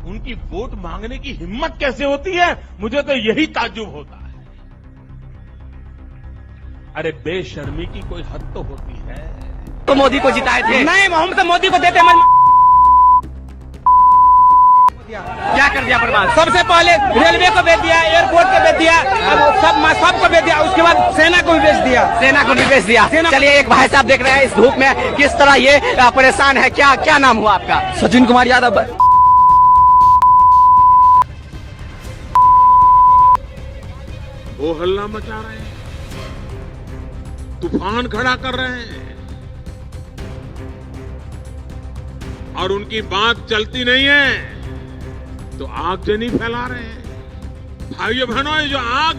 उनकी वोट मांगने की हिम्मत कैसे होती है, मुझे तो यही ताज्जुब होता है। अरे बेशर्मी की कोई हद तो होती है। तो मोदी को जिताए थे। नहीं, हम तो मोदी को देते क्या कर दिया बर्बाद? सबसे पहले रेलवे को बेच दिया, एयरपोर्ट को बेच दिया, सबको बेच दिया, उसके बाद सेना को भी बेच दिया। सेना को भी बेच दिया। चलिए, एक भाई साहब देख रहे हैं इस धूप में किस तरह ये परेशान है। क्या नाम हुआ आपका? सचिन कुमार यादव। वो हल्ला मचा रहे हैं, तूफान खड़ा कर रहे हैं, और उनकी बात चलती नहीं है तो आगजनी फैला रहे हैं। भाइयों बहनों, ये जो आग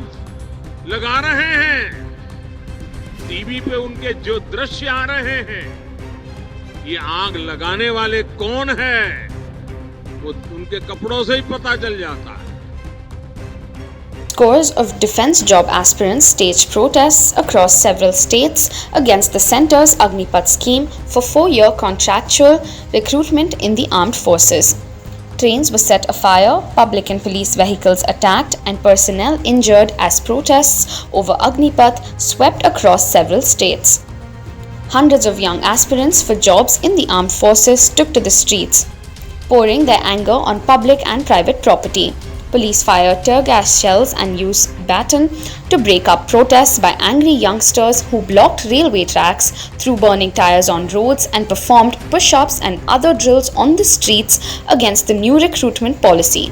लगा रहे हैं, टीवी पे उनके जो दृश्य आ रहे हैं, ये आग लगाने वाले कौन है वो उनके कपड़ों से ही पता चल जाता है। Scores of defense job aspirants staged protests across several states against the centre's Agneepath scheme for 4-year contractual recruitment in the armed forces. Trains were set afire, public and police vehicles attacked, and personnel injured as protests over Agneepath swept across several states. Hundreds of young aspirants for jobs in the armed forces took to the streets, pouring their anger on public and private property. Police fired tear gas shells and used baton to break up protests by angry youngsters who blocked railway tracks, threw burning tires on roads, and performed push-ups and other drills on the streets against the new recruitment policy.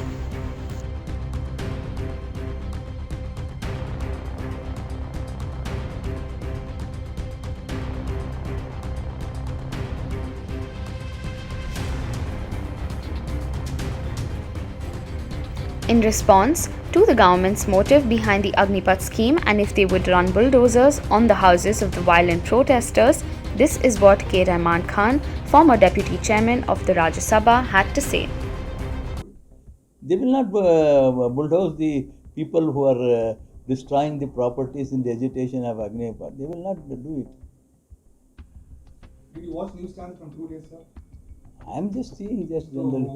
In response to the government's motive behind the Agneepath scheme and if they would run bulldozers on the houses of the violent protesters, this is what K. Rahman Khan, former deputy chairman of the Rajya Sabha, had to say. They will not bulldoze the people who are destroying the properties in the agitation of Agneepath. They will not do it. Did you watch news channel from 2 days, sir? I am just seeing just generally.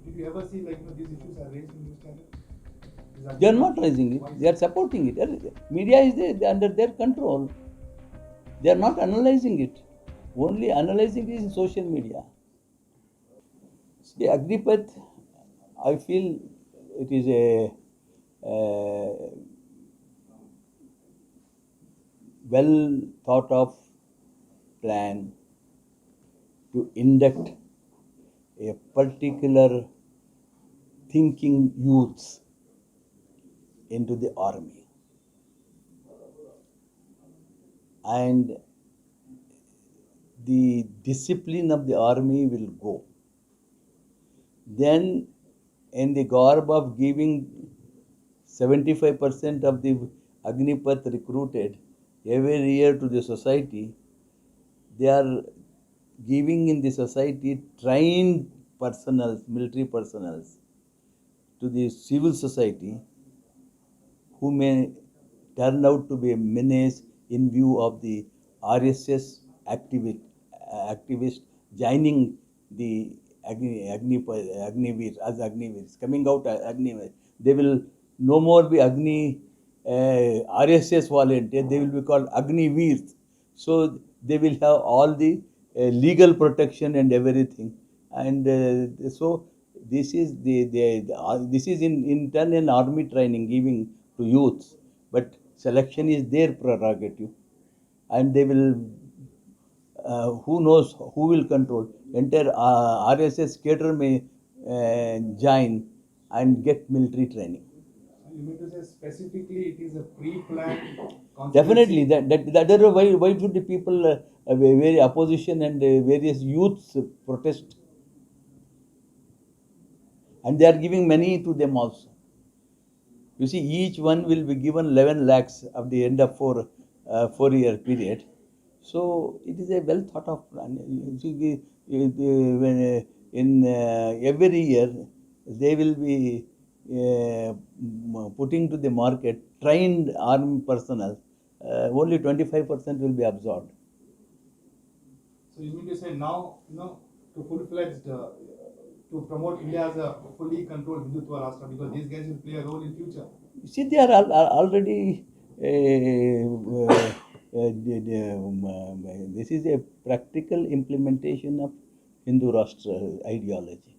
Did you ever see these issues are raised in news channel? They are not raising it. They are supporting it. Media is there, under their control. They are not analyzing it. Only analyzing it is in social media. See, Agneepath, I feel it is a well thought of plan to induct a particular thinking youths into the army. And the discipline of the army will go. Then, in the garb of giving 75% of the Agneepath recruited every year to the society, they are giving in the society trained personnel, military personnel, to the civil society who may turn out to be a menace in view of the RSS activist joining the Agniveer as Agniveers, coming out as Agniveer. They will no more be RSS volunteers, they will be called Agniveers. So they will have all the legal protection and everything. And so this is this is in turn an army training giving to youths, but selection is their prerogative, and they will who knows who will control. Entire RSS cadre may join and get military training. You mean to say specifically it is a pre-planned conspiracy? Definitely, that is why should the people very opposition and various youths protest, and they are giving money to them also. You see, each one will be given 11 lakhs at the end of 4-year period. So it is a well thought of plan. In every year they will be putting to the market trained army personnel. Only 25% will be absorbed. So you mean to say now, to to promote India as a fully controlled Hindutva Rashtra, because these guys will play a role in future. See, they are already. This is a practical implementation of Hindu Rashtra ideology.